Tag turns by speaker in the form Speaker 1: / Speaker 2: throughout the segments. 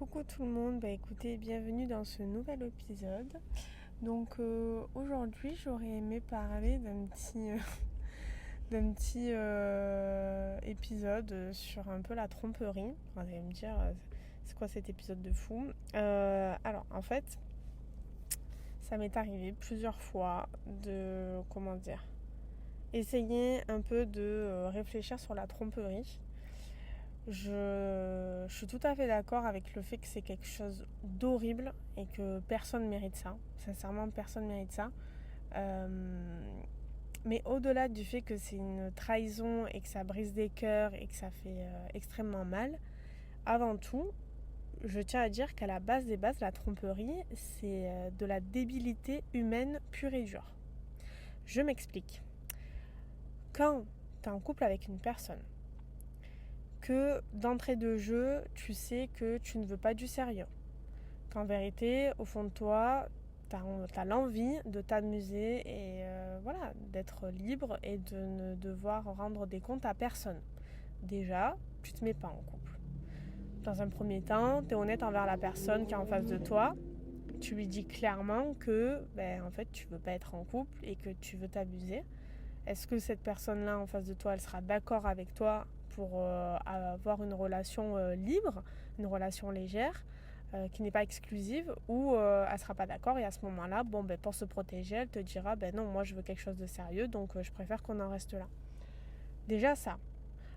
Speaker 1: Coucou tout le monde, écoutez, bienvenue dans ce nouvel épisode. Donc aujourd'hui j'aurais aimé parler d'un petit épisode sur un peu la tromperie. Enfin, vous allez me dire, c'est quoi cet épisode de fou. Alors en fait, ça m'est arrivé plusieurs fois de, essayer un peu de réfléchir sur la tromperie. Je suis tout à fait d'accord avec le fait que c'est quelque chose d'horrible et que personne ne mérite ça. Sincèrement, personne ne mérite ça. Euh, mais au-delà du fait que c'est une trahison et que ça brise des cœurs et que ça fait extrêmement mal, avant tout, je tiens à dire qu'à la base des bases, la tromperie, c'est de la débilité humaine pure et dure. Je m'explique. Quand tu es en couple avec une personne, que d'entrée de jeu, tu sais que tu ne veux pas du sérieux. Qu'en vérité, au fond de toi, tu as l'envie de t'amuser et voilà, d'être libre et de ne devoir rendre des comptes à personne. Déjà, tu te mets pas en couple. Dans un premier temps, tu es honnête envers la personne qui est en face de toi. Tu lui dis clairement que en fait, tu veux pas être en couple et que tu veux t'amuser. Est-ce que cette personne-là en face de toi, elle sera d'accord avec toi pour avoir une relation libre, une relation légère, qui n'est pas exclusive, ou elle sera pas d'accord et à ce moment-là, pour se protéger, elle te dira non, moi je veux quelque chose de sérieux, donc je préfère qu'on en reste là. Déjà ça.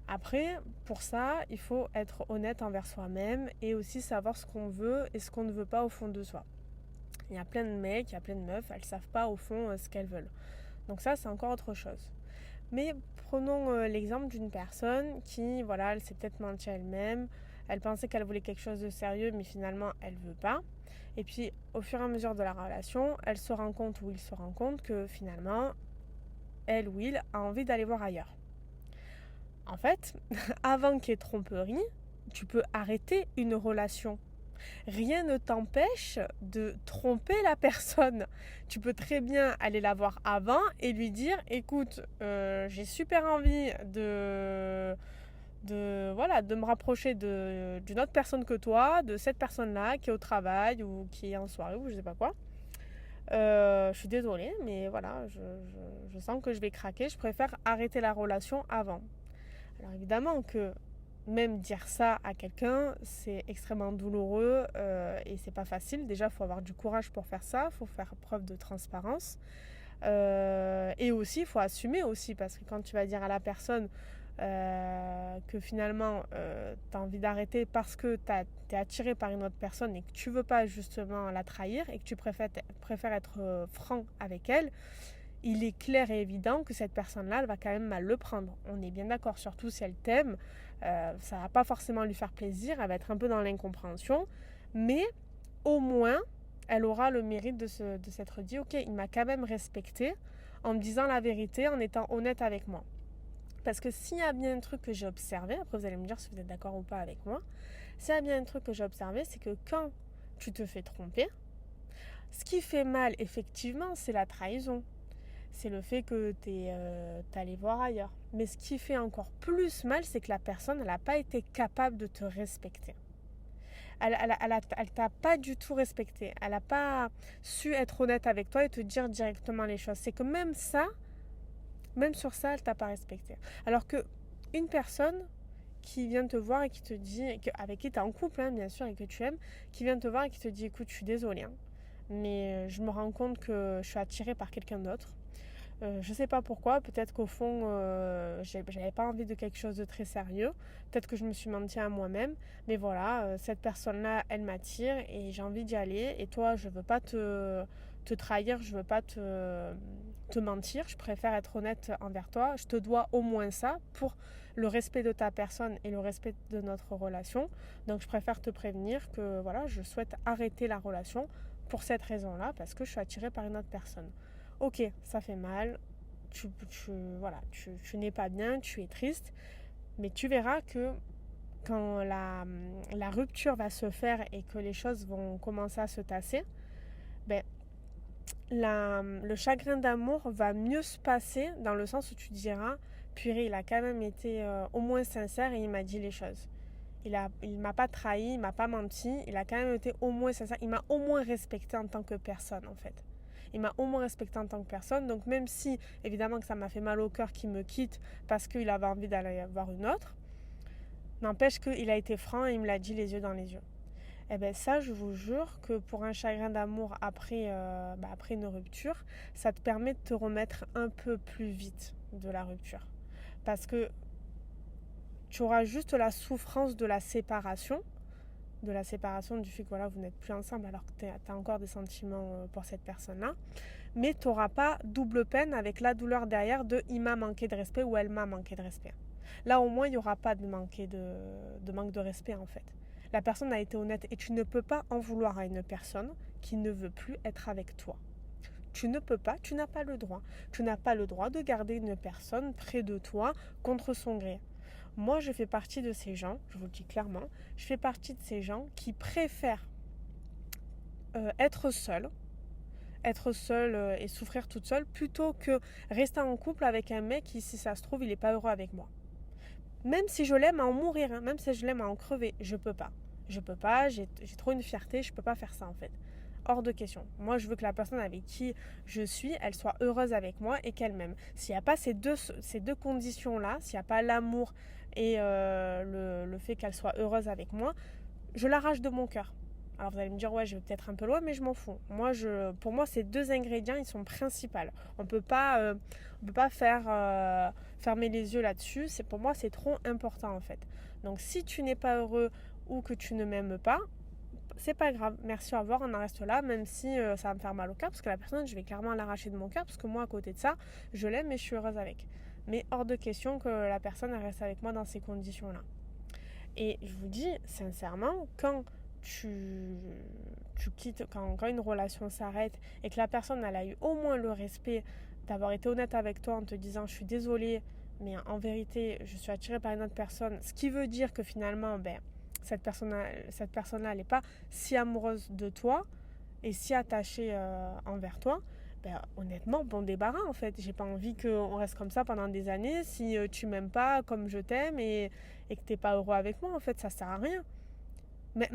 Speaker 1: Après, pour ça, il faut être honnête envers soi-même et aussi savoir ce qu'on veut et ce qu'on ne veut pas au fond de soi. Il y a plein de mecs, il y a plein de meufs, elles savent pas au fond ce qu'elles veulent. Donc ça, c'est encore autre chose. Mais prenons l'exemple d'une personne qui, voilà, elle s'est peut-être menti à elle-même, elle pensait qu'elle voulait quelque chose de sérieux, mais finalement, elle ne veut pas. Et puis, au fur et à mesure de la relation, elle se rend compte ou il se rend compte que finalement, elle ou il a envie d'aller voir ailleurs. En fait, avant qu'il y ait tromperie, tu peux arrêter une relation. Rien ne t'empêche de tromper la personne. Tu peux très bien aller la voir avant et lui dire écoute, j'ai super envie de me rapprocher d'une autre personne que toi, de cette personne-là qui est au travail ou qui est en soirée ou je sais pas quoi. Je suis désolée, mais voilà, je sens que je vais craquer. Je préfère arrêter la relation avant. Alors évidemment que même dire ça à quelqu'un, c'est extrêmement douloureux et c'est pas facile. Déjà, il faut avoir du courage pour faire ça, il faut faire preuve de transparence. Et aussi, il faut assumer aussi, parce que quand tu vas dire à la personne que finalement tu as envie d'arrêter parce que tu es attiré par une autre personne et que tu veux pas justement la trahir et que tu préfères être franc avec elle, il est clair et évident que cette personne-là, elle va quand même mal le prendre. On est bien d'accord, surtout si elle t'aime, ça va pas forcément lui faire plaisir, elle va être un peu dans l'incompréhension, mais au moins, elle aura le mérite de s'être dit, ok, il m'a quand même respecté en me disant la vérité, en étant honnête avec moi. Parce que s'il y a bien un truc que j'ai observé, après vous allez me dire si vous êtes d'accord ou pas avec moi, s'il y a bien un truc que j'ai observé, c'est que quand tu te fais tromper, ce qui fait mal, effectivement, c'est la trahison. C'est le fait que t'es allé voir ailleurs. Mais ce qui fait encore plus mal, c'est que la personne, elle n'a pas été capable de te respecter. Elle t'a pas du tout respecté. Elle n'a pas su être honnête avec toi et te dire directement les choses. C'est que même ça, même sur ça, elle t'a pas respecté. Alors que une personne qui vient te voir et qui te dit, avec qui tu es en couple, hein, bien sûr, et que tu aimes, qui vient te voir et qui te dit, écoute, je suis désolée, hein, mais je me rends compte que je suis attirée par quelqu'un d'autre. Je sais pas pourquoi, peut-être qu'au fond j'avais pas envie de quelque chose de très sérieux, peut-être que je me suis menti à moi-même, mais voilà, cette personne-là elle m'attire et j'ai envie d'y aller et toi je veux pas te trahir, je veux pas te mentir, je préfère être honnête envers toi, je te dois au moins ça pour le respect de ta personne et le respect de notre relation, donc je préfère te prévenir que voilà, je souhaite arrêter la relation pour cette raison-là parce que je suis attirée par une autre personne. Ok, ça fait mal, tu n'es pas bien, tu es triste, mais tu verras que quand la rupture va se faire et que les choses vont commencer à se tasser, ben, le chagrin d'amour va mieux se passer dans le sens où tu diras, purée, il a quand même été au moins sincère et il m'a dit les choses. il m'a pas trahi, il m'a pas menti, il a quand même été au moins sincère, il m'a au moins respecté en tant que personne en fait. Il m'a au moins respecté en tant que personne, donc même si évidemment que ça m'a fait mal au cœur qu'il me quitte parce qu'il avait envie d'aller voir une autre, n'empêche qu'il a été franc et il me l'a dit les yeux dans les yeux. Et bien ça, je vous jure que pour un chagrin d'amour après une rupture, ça te permet de te remettre un peu plus vite de la rupture. Parce que tu auras juste la souffrance de la séparation du fait que voilà, vous n'êtes plus ensemble alors que tu as encore des sentiments pour cette personne-là. Mais tu n'auras pas double peine avec la douleur derrière de il m'a manqué de respect ou elle m'a manqué de respect. Là au moins il n'y aura pas de manque de respect en fait. La personne a été honnête et tu ne peux pas en vouloir à une personne qui ne veut plus être avec toi. Tu ne peux pas, tu n'as pas le droit. Tu n'as pas le droit de garder une personne près de toi contre son gré. Moi, je fais partie de ces gens, je vous le dis clairement, je fais partie de ces gens qui préfèrent être seule et souffrir toute seule plutôt que rester en couple avec un mec qui, si ça se trouve, il n'est pas heureux avec moi. Même si je l'aime à en mourir, hein, même si je l'aime à en crever, je peux pas. Je peux pas, j'ai trop une fierté, je peux pas faire ça en fait. Hors de question. Moi, je veux que la personne avec qui je suis, elle soit heureuse avec moi et qu'elle m'aime. S'il n'y a pas ces deux conditions-là, s'il n'y a pas l'amour et le fait qu'elle soit heureuse avec moi, je l'arrache de mon cœur. Alors vous allez me dire, ouais, je vais peut-être un peu loin, mais je m'en fous. Pour moi, ces deux ingrédients, ils sont principaux. On peut pas faire fermer les yeux là-dessus. Pour moi, c'est trop important en fait. Donc si tu n'es pas heureux ou que tu ne m'aimes pas, c'est pas grave, merci, au revoir, on en reste là, même si ça va me faire mal au cœur, parce que la personne, je vais clairement l'arracher de mon cœur, parce que moi, à côté de ça, je l'aime et je suis heureuse avec. Mais hors de question que la personne elle reste avec moi dans ces conditions-là. Et je vous dis, sincèrement, quand tu quittes, quand une relation s'arrête et que la personne, elle a eu au moins le respect d'avoir été honnête avec toi en te disant, je suis désolée, mais en vérité, je suis attirée par une autre personne, ce qui veut dire que finalement, cette personne-là, elle n'est pas si amoureuse de toi et si attachée envers toi, honnêtement, bon débarras en fait. J'ai pas envie qu'on reste comme ça pendant des années si tu m'aimes pas comme je t'aime et que t'es pas heureux avec moi en fait, ça sert à rien. Mais,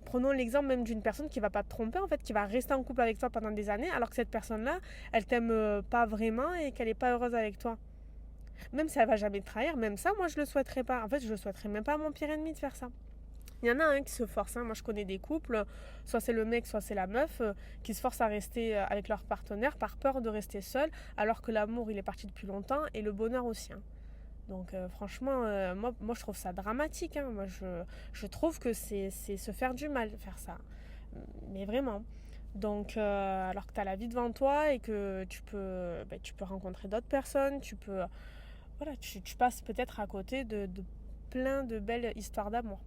Speaker 1: prenons l'exemple même d'une personne qui va pas te tromper en fait, qui va rester en couple avec toi pendant des années alors que cette personne-là, elle t'aime pas vraiment et qu'elle est pas heureuse avec toi. Même si elle va jamais te trahir, même ça, moi je le souhaiterais pas. En fait, je le souhaiterais même pas à mon pire ennemi de faire ça. Il y en a un qui se force, hein. Moi je connais des couples, soit c'est le mec, soit c'est la meuf, qui se forcent à rester avec leur partenaire par peur de rester seul, alors que l'amour il est parti depuis longtemps et le bonheur aussi. Hein. Donc franchement, moi je trouve ça dramatique. Hein. Moi je trouve que c'est se faire du mal faire ça. Mais vraiment. Donc alors que tu as la vie devant toi et que tu peux rencontrer d'autres personnes, voilà, tu passes peut-être à côté de plein de belles histoires d'amour.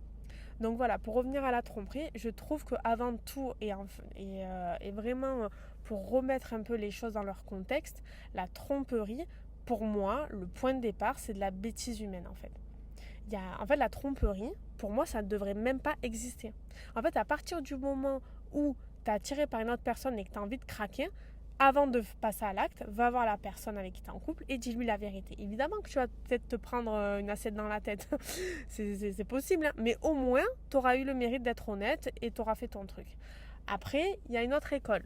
Speaker 1: Donc voilà, pour revenir à la tromperie, je trouve qu'avant tout et vraiment pour remettre un peu les choses dans leur contexte, la tromperie, pour moi, le point de départ, c'est de la bêtise humaine en fait. En fait, la tromperie, pour moi, ça ne devrait même pas exister. En fait, à partir du moment où tu es attiré par une autre personne et que tu as envie de craquer, avant de passer à l'acte, va voir la personne avec qui tu es en couple et dis-lui la vérité. Évidemment que tu vas peut-être te prendre une assiette dans la tête. c'est possible, hein. Mais au moins, tu auras eu le mérite d'être honnête et tu auras fait ton truc. Après, il y a une autre école.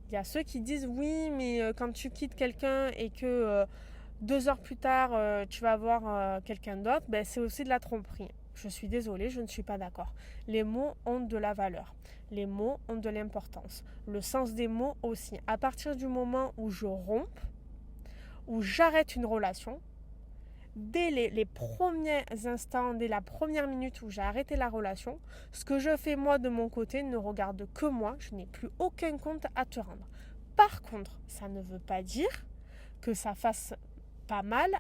Speaker 1: Il y a ceux qui disent oui, mais quand tu quittes quelqu'un et que 2 heures plus tard, tu vas voir quelqu'un d'autre, c'est aussi de la tromperie. Je suis désolée, je ne suis pas d'accord. Les mots ont de la valeur. Les mots ont de l'importance. Le sens des mots aussi. À partir du moment où je romps, où j'arrête une relation, dès les premiers instants, dès la première minute où j'ai arrêté la relation, ce que je fais moi de mon côté ne regarde que moi. Je n'ai plus aucun compte à te rendre. Par contre, ça ne veut pas dire que ça fasse pas mal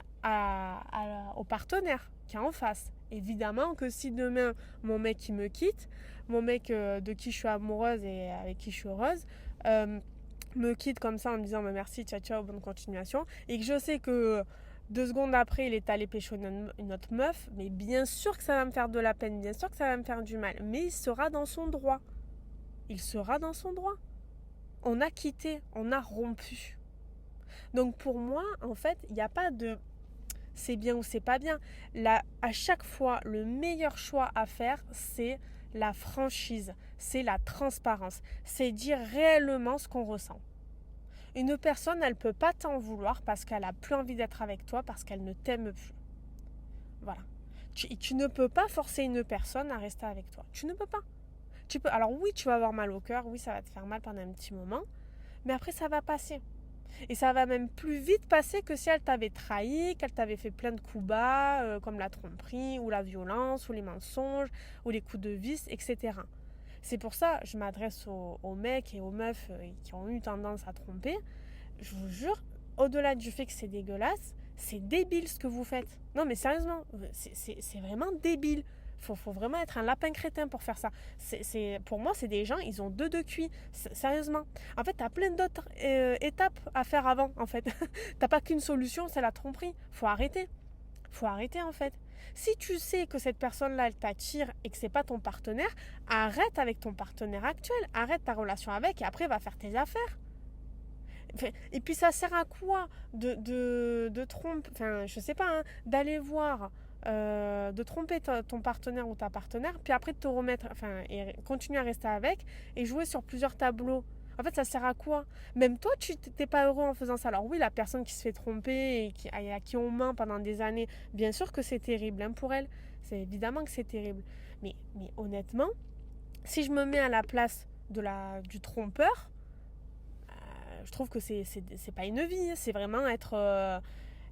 Speaker 1: au partenaire qui est en face. Évidemment que si demain mon mec qui me quitte, mon mec de qui je suis amoureuse et avec qui je suis heureuse, me quitte comme ça en me disant merci, ciao ciao, bonne continuation, et que je sais que 2 secondes après il est allé pécho une autre meuf, mais bien sûr que ça va me faire de la peine, bien sûr que ça va me faire du mal, mais il sera dans son droit. Il sera dans son droit. On a quitté, on a rompu. Donc pour moi, en fait, il n'y a pas de c'est bien ou c'est pas bien. Là, à chaque fois, le meilleur choix à faire, c'est la franchise, c'est la transparence, c'est dire réellement ce qu'on ressent. Une personne, elle peut pas t'en vouloir parce qu'elle a plus envie d'être avec toi, parce qu'elle ne t'aime plus. Voilà. Tu ne peux pas forcer une personne à rester avec toi. Tu ne peux pas. Alors oui, tu vas avoir mal au cœur, oui, ça va te faire mal pendant un petit moment, mais après ça va passer. Et ça va même plus vite passer que si elle t'avait trahi, qu'elle t'avait fait plein de coups bas, comme la tromperie, ou la violence, ou les mensonges, ou les coups de vis, etc. C'est pour ça que je m'adresse aux mecs et aux meufs qui ont eu tendance à tromper. Je vous jure, au-delà du fait que c'est dégueulasse, c'est débile ce que vous faites. Non mais sérieusement, c'est vraiment débile. Faut vraiment être un lapin crétin pour faire ça. Pour moi, c'est des gens, ils ont deux cuits. Sérieusement. En fait, t'as plein d'autres étapes à faire avant, en fait. T'as pas qu'une solution, c'est la tromperie. Faut arrêter. Faut arrêter, en fait. Si tu sais que cette personne-là, elle t'attire et que c'est pas ton partenaire, arrête avec ton partenaire actuel. Arrête ta relation avec et après, va faire tes affaires. Et puis ça sert à quoi de tromper, enfin je sais pas, hein, d'aller voir, de tromper ton partenaire ou ta partenaire, puis après de te remettre, enfin, et continuer à rester avec et jouer sur plusieurs tableaux. En fait, ça sert à quoi? Même toi, tu t'es pas heureux en faisant ça. Alors oui, la personne qui se fait tromper et à qui on ment pendant des années, bien sûr que c'est terrible hein, pour elle. C'est évidemment que c'est terrible. Mais honnêtement, si je me mets à la place du trompeur, je trouve que c'est pas une vie, c'est vraiment être...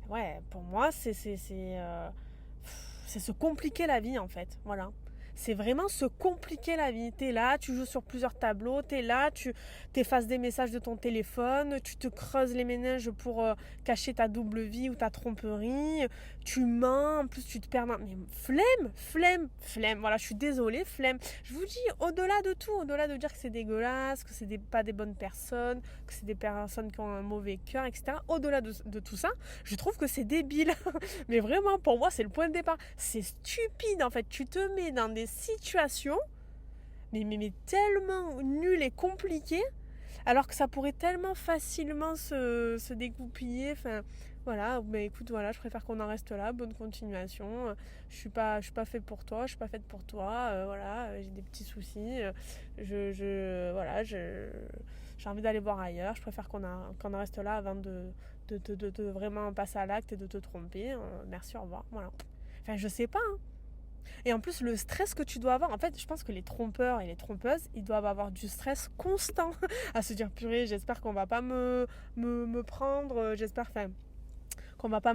Speaker 1: ouais, pour moi, c'est se compliquer la vie, en fait. Voilà. C'est vraiment se compliquer la vie. T'es là, tu joues sur plusieurs tableaux, t'es là, tu t'effaces des messages de ton téléphone, tu te creuses les méninges pour cacher ta double vie ou ta tromperie, tu mens, en plus tu te perds. Mais flemme. Voilà, je suis désolée, flemme. Je vous dis, au-delà de tout, au-delà de dire que c'est dégueulasse, que c'est pas des bonnes personnes, que c'est des personnes qui ont un mauvais cœur, etc. Au-delà de tout ça, je trouve que c'est débile. Mais vraiment, pour moi, c'est le point de départ. C'est stupide, en fait. Tu te mets dans des situations, mais tellement nulles et compliquées, alors que ça pourrait tellement facilement se dégoupiller. Enfin, voilà, mais écoute, voilà, je préfère qu'on en reste là. Bonne continuation. Je suis pas fait pour toi, je suis pas faite pour toi. Voilà, j'ai des petits soucis. Voilà, j'ai envie d'aller voir ailleurs. Je préfère qu'on en reste là avant de vraiment passer à l'acte et de te tromper. Merci, au revoir. Voilà. Enfin, je sais pas. Hein. Et en plus, le stress que tu dois avoir, en fait, je pense que les trompeurs et les trompeuses, ils doivent avoir du stress constant à se dire, purée, j'espère qu'on va pas me prendre, j'espère, enfin, qu'on va pas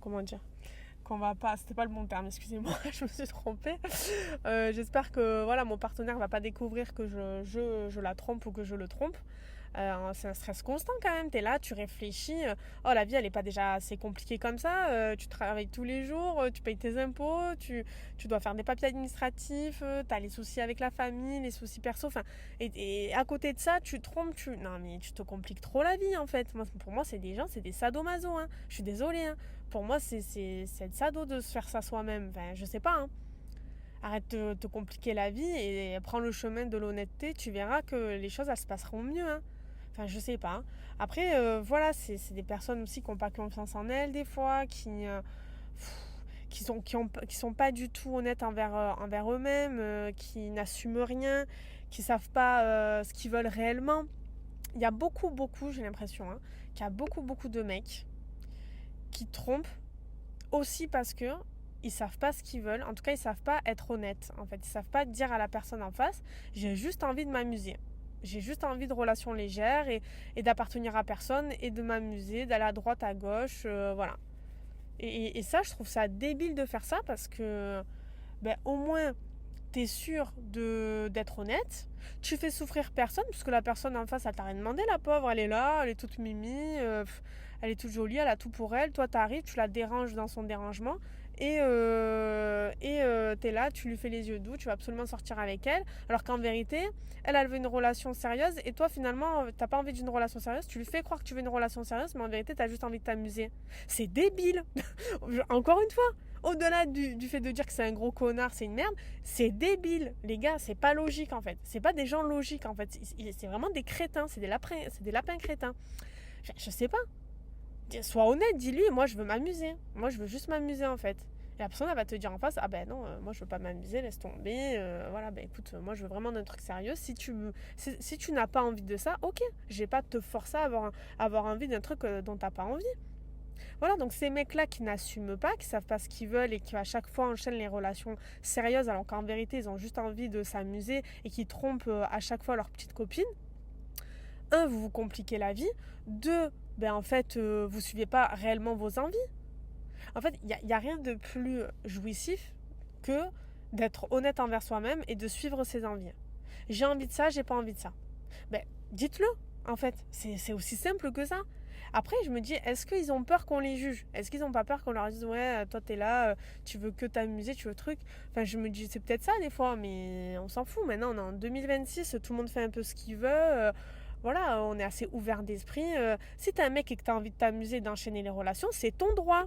Speaker 1: comment dire, qu'on va pas, c'était pas le bon terme, excusez-moi, je me suis trompée. J'espère que, voilà, mon partenaire va pas découvrir que je la trompe ou que je le trompe. C'est un stress constant quand même, t'es là, tu réfléchis, oh la vie elle est pas déjà assez compliquée comme ça, tu travailles tous les jours, tu payes tes impôts, tu dois faire des papiers administratifs, t'as les soucis avec la famille, les soucis perso, enfin, et à côté de ça tu trompes, non mais tu te compliques trop la vie en fait. Pour moi c'est des gens, c'est des sadomaso, hein. Je suis désolée, hein. Pour moi c'est être sado de se faire ça soi-même, enfin je sais pas, hein. Arrête de te compliquer la vie et prends le chemin de l'honnêteté, tu verras que les choses elles se passeront mieux, hein. Enfin, je sais pas. Hein. Après, voilà, c'est des personnes aussi qui n'ont pas confiance en elles, des fois, qui sont pas du tout honnêtes envers eux-mêmes, qui n'assument rien, qui savent pas ce qu'ils veulent réellement. Il y a beaucoup, j'ai l'impression, hein, qu'il y a beaucoup de mecs qui trompent aussi parce que ils savent pas ce qu'ils veulent. En tout cas, ils savent pas être honnêtes. En fait, ils savent pas dire à la personne en face, j'ai juste envie de m'amuser. J'ai juste envie de relations légères et d'appartenir à personne et de m'amuser, d'aller à droite, à gauche, voilà. Et ça, je trouve ça débile de faire ça parce que, au moins, t'es sûr d'être honnête. Tu fais souffrir personne puisque la personne en face, elle t'a rien demandé, la pauvre. Elle est là, elle est toute mimi, elle est toute jolie, elle a tout pour elle. Toi, t'arrives, tu la déranges dans son dérangement. Et t'es là, tu lui fais les yeux doux, tu vas absolument sortir avec elle, alors qu'en vérité, elle veut une relation sérieuse, et toi finalement, t'as pas envie d'une relation sérieuse, tu lui fais croire que tu veux une relation sérieuse, mais en vérité, t'as juste envie de t'amuser. C'est débile. Encore une fois, au-delà du fait de dire que c'est un gros connard, c'est une merde, c'est débile, les gars, c'est pas logique en fait. C'est pas des gens logiques en fait, c'est vraiment des crétins, c'est des lapins crétins. Je sais pas. Sois honnête, dis-lui, moi je veux m'amuser. Moi je veux juste m'amuser en fait. Et la personne elle va te dire en face, ah ben non, moi je veux pas m'amuser, laisse tomber. Voilà, ben écoute, moi je veux vraiment un truc sérieux. Si tu n'as pas envie de ça, ok, je vais pas te forcer à avoir envie d'un truc dont t'as pas envie. Voilà, donc ces mecs-là qui n'assument pas, qui savent pas ce qu'ils veulent et qui à chaque fois enchaînent les relations sérieuses alors qu'en vérité ils ont juste envie de s'amuser et qui trompent à chaque fois leur petite copine. Un, vous vous compliquez la vie. Deux, ben en fait, vous suivez pas réellement vos envies. En fait, il y a rien de plus jouissif que d'être honnête envers soi-même et de suivre ses envies. J'ai envie de ça, j'ai pas envie de ça. Ben, dites-le, en fait. C'est aussi simple que ça. Après, je me dis, est-ce qu'ils ont peur qu'on les juge? Est-ce qu'ils n'ont pas peur qu'on leur dise, ouais, toi t'es là, tu veux que t'amuser, tu veux truc? Enfin, je me dis, c'est peut-être ça des fois, mais on s'en fout. Maintenant, on est en 2026, tout le monde fait un peu ce qu'il veut. Voilà, on est assez ouvert d'esprit. Si t'es un mec et que t'as envie de t'amuser, d'enchaîner les relations, c'est ton droit.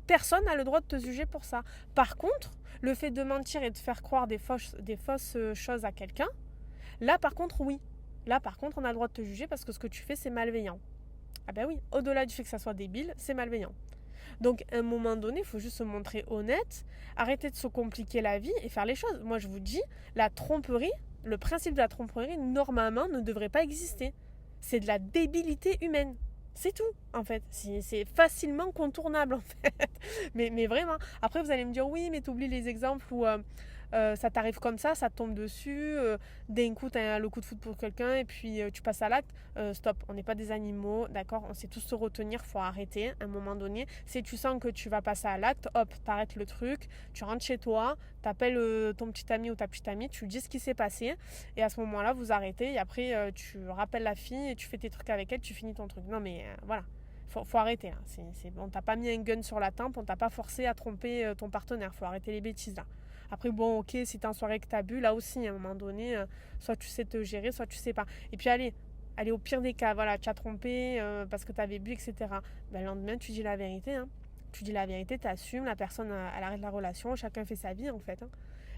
Speaker 1: Personne n'a le droit de te juger pour ça. Par contre, le fait de mentir et de faire croire des fausses choses à quelqu'un, là par contre, oui. Là par contre, on a le droit de te juger parce que ce que tu fais, c'est malveillant. Ah ben oui, au-delà du fait que ça soit débile, c'est malveillant. Donc à un moment donné, il faut juste se montrer honnête, arrêter de se compliquer la vie et faire les choses. Moi je vous dis, la tromperie, le principe de la tromperie, normalement, ne devrait pas exister. C'est de la débilité humaine. C'est tout, en fait. C'est facilement contournable, en fait. Mais vraiment. Après, vous allez me dire, oui, mais t'oublies les exemples où ça t'arrive comme ça te tombe dessus, d'un coup, t'as le coup de foudre pour quelqu'un et puis tu passes à l'acte. Stop, on n'est pas des animaux, d'accord? On sait tous se retenir, faut arrêter à un moment donné. Si tu sens que tu vas passer à l'acte, hop, t'arrêtes le truc, tu rentres chez toi, t'appelles ton petit ami ou ta petite amie, tu lui dis ce qui s'est passé et à ce moment-là, vous arrêtez et après, tu rappelles la fille et tu fais tes trucs avec elle, tu finis ton truc. Non mais voilà. Faut arrêter. Hein. On t'a pas mis un gun sur la tempe, on t'a pas forcé à tromper ton partenaire. Faut arrêter les bêtises là. Après, bon, ok, si t'es en soirée que t'as bu, là aussi, à un moment donné, soit tu sais te gérer, soit tu sais pas. Et puis, allez au pire des cas, voilà, tu as trompé parce que t'avais bu, etc. Ben, le lendemain, tu dis la vérité. Hein. Tu dis la vérité, t'assumes, la personne, elle arrête la relation, chacun fait sa vie, en fait. Hein.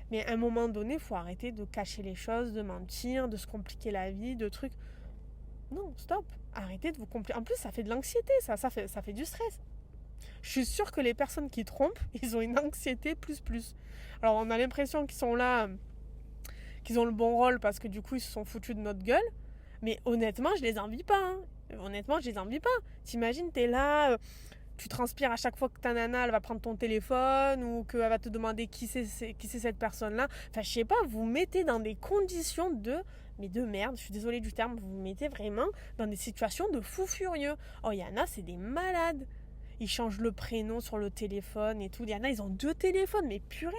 Speaker 1: Mais à un moment donné, il faut arrêter de cacher les choses, de mentir, de se compliquer la vie, de trucs. Non, stop. Arrêtez de vous compliquer. En plus, ça fait de l'anxiété, ça fait du stress. Je suis sûre que les personnes qui trompent, ils ont une anxiété plus. Alors on a l'impression qu'ils sont là, qu'ils ont le bon rôle parce que du coup ils se sont foutus de notre gueule. Mais honnêtement, je les envie pas. Hein. Honnêtement, je les envie pas. T'imagines, t'es là, tu transpires à chaque fois que ta nana, elle va prendre ton téléphone ou qu'elle va te demander qui c'est cette personne-là. Enfin, je sais pas, vous mettez dans des conditions mais de merde, je suis désolée du terme, vous mettez vraiment dans des situations de fous furieux. Oh, il y en a, c'est des malades. Ils changent le prénom sur le téléphone et tout. Il y en a, ils ont 2 téléphones. Mais purée,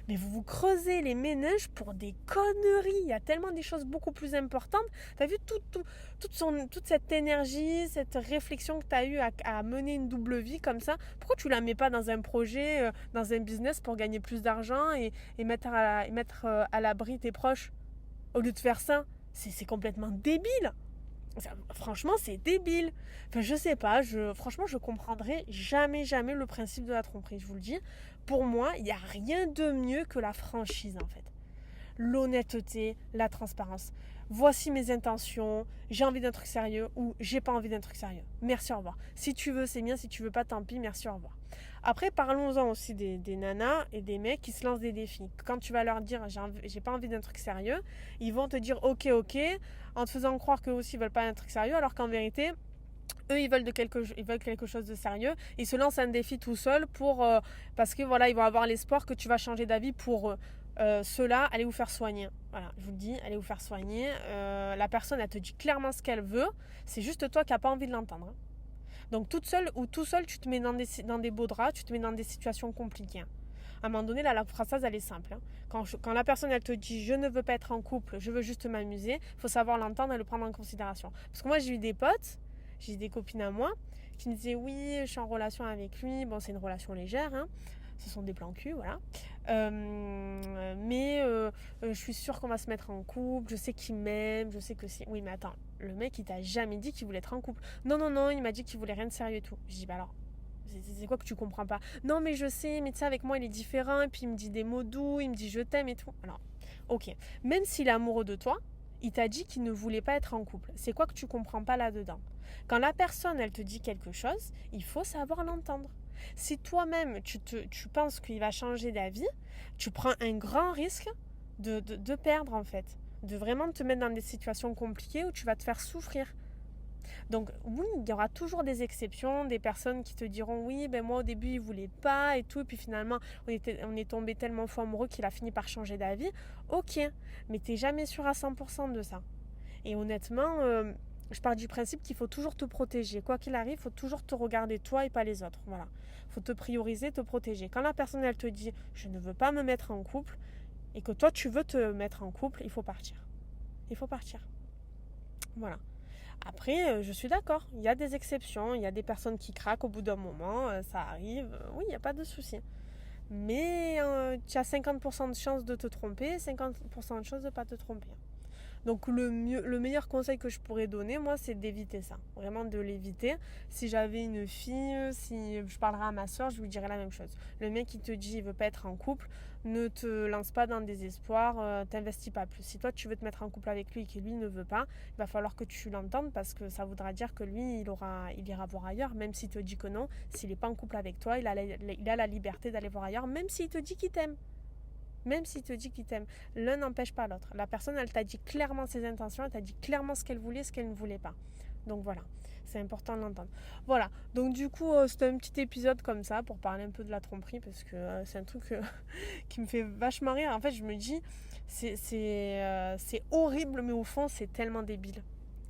Speaker 1: mais vous creusez les méninges pour des conneries. Il y a tellement des choses beaucoup plus importantes. Tu as vu toute cette énergie, cette réflexion que tu as eue à mener une double vie comme ça. Pourquoi tu la mets pas dans un projet, dans un business pour gagner plus d'argent et mettre à l'abri tes proches? Au lieu de faire ça, c'est complètement débile. Franchement, c'est débile. Enfin, je sais pas, franchement, je comprendrai jamais le principe de la tromperie, je vous le dis. Pour moi, il n'y a rien de mieux que la franchise, en fait. L'honnêteté, la transparence. Voici mes intentions, j'ai envie d'un truc sérieux ou j'ai pas envie d'un truc sérieux. Merci, au revoir. Si tu veux, c'est bien, si tu veux pas, tant pis, merci, au revoir. Après, parlons-en aussi des nanas et des mecs qui se lancent des défis. Quand tu vas leur dire j'ai pas envie d'un truc sérieux, ils vont te dire ok, en te faisant croire qu'eux aussi ils veulent pas un truc sérieux, alors qu'en vérité, eux ils veulent quelque chose de sérieux. Ils se lancent un défi tout seuls parce que voilà, ils vont avoir l'espoir que tu vas changer d'avis pour eux. Ceux-là, allez vous faire soigner. Voilà, je vous le dis, allez vous faire soigner. La personne, elle te dit clairement ce qu'elle veut. C'est juste toi qui n'as pas envie de l'entendre. Hein. Donc toute seule ou tout seul, tu te mets dans des beaux draps, tu te mets dans des situations compliquées. Hein. À un moment donné, là, la phrase, elle est simple. Hein. Quand la personne, elle te dit « je ne veux pas être en couple, je veux juste m'amuser », il faut savoir l'entendre et le prendre en considération. Parce que moi, j'ai eu des potes, j'ai eu des copines à moi, qui me disaient « oui, je suis en relation avec lui ». Bon, c'est une relation légère, hein. Ce sont des plans cul, voilà. Mais je suis sûre qu'on va se mettre en couple, je sais qu'il m'aime, je sais que si... Oui, mais attends, le mec, il t'a jamais dit qu'il voulait être en couple. Non, il m'a dit qu'il voulait rien de sérieux et tout. Je dis, bah alors, c'est quoi que tu comprends pas? Non, mais je sais, mais tu sais, avec moi, il est différent, et puis il me dit des mots doux, il me dit je t'aime et tout. Alors, ok, même s'il est amoureux de toi, Il t'a dit qu'il ne voulait pas être en couple. C'est quoi que tu comprends pas là-dedans? Quand la personne, elle te dit quelque chose, il faut savoir l'entendre. Si toi-même, tu penses qu'il va changer d'avis, tu prends un grand risque de perdre en fait. De vraiment te mettre dans des situations compliquées où tu vas te faire souffrir. Donc oui, il y aura toujours des exceptions, des personnes qui te diront oui, ben moi au début il voulait pas et tout, et puis finalement on est tombé tellement fou amoureux qu'il a fini par changer d'avis. Ok, mais t'es jamais sûr à 100% de ça. Et honnêtement, je pars du principe qu'il faut toujours te protéger. Quoi qu'il arrive, il faut toujours te regarder toi et pas les autres. Voilà. Il faut te prioriser, te protéger. Quand la personne elle te dit je ne veux pas me mettre en couple et que toi tu veux te mettre en couple, il faut partir. Il faut partir. Voilà. Après, je suis d'accord, il y a des exceptions, il y a des personnes qui craquent au bout d'un moment, ça arrive, oui, il n'y a pas de souci. Mais tu as 50% de chances de te tromper, 50% de chances de ne pas te tromper. Donc le meilleur conseil que je pourrais donner, moi, c'est d'éviter ça. Vraiment de l'éviter. Si j'avais une fille, si je parlerais à ma soeur, je lui dirais la même chose. Le mec qui te dit il veut pas être en couple, ne te lance pas dans le désespoir, t'investis pas plus. Si toi tu veux te mettre en couple avec lui et que lui ne veut pas, il va falloir que tu l'entendes parce que ça voudra dire que lui, il ira voir ailleurs, même s'il te dit que non. S'il n'est pas en couple avec toi, il a la liberté d'aller voir ailleurs, même s'il te dit qu'il t'aime. Même s'il te dit qu'il t'aime, l'un n'empêche pas l'autre. La personne, elle t'a dit clairement ses intentions, elle t'a dit clairement ce qu'elle voulait, ce qu'elle ne voulait pas. Donc voilà, c'est important de l'entendre. Voilà, donc du coup, c'était un petit épisode comme ça pour parler un peu de la tromperie parce que c'est un truc qui me fait vachement rire. En fait, je me dis, c'est horrible, mais au fond, c'est tellement débile.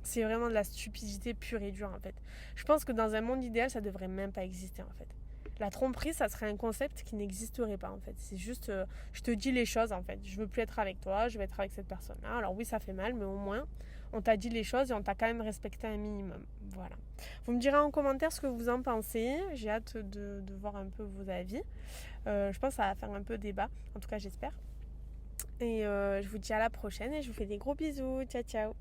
Speaker 1: C'est vraiment de la stupidité pure et dure en fait. Je pense que dans un monde idéal, ça devrait même pas exister en fait. La tromperie, ça serait un concept qui n'existerait pas en fait. C'est juste, je te dis les choses en fait. Je veux plus être avec toi, je vais être avec cette personne-là. Alors oui, ça fait mal, mais au moins, on t'a dit les choses et on t'a quand même respecté un minimum. Voilà. Vous me direz en commentaire ce que vous en pensez. J'ai hâte de voir un peu vos avis. Je pense que ça va faire un peu débat. En tout cas, j'espère. Et je vous dis à la prochaine et je vous fais des gros bisous. Ciao, ciao.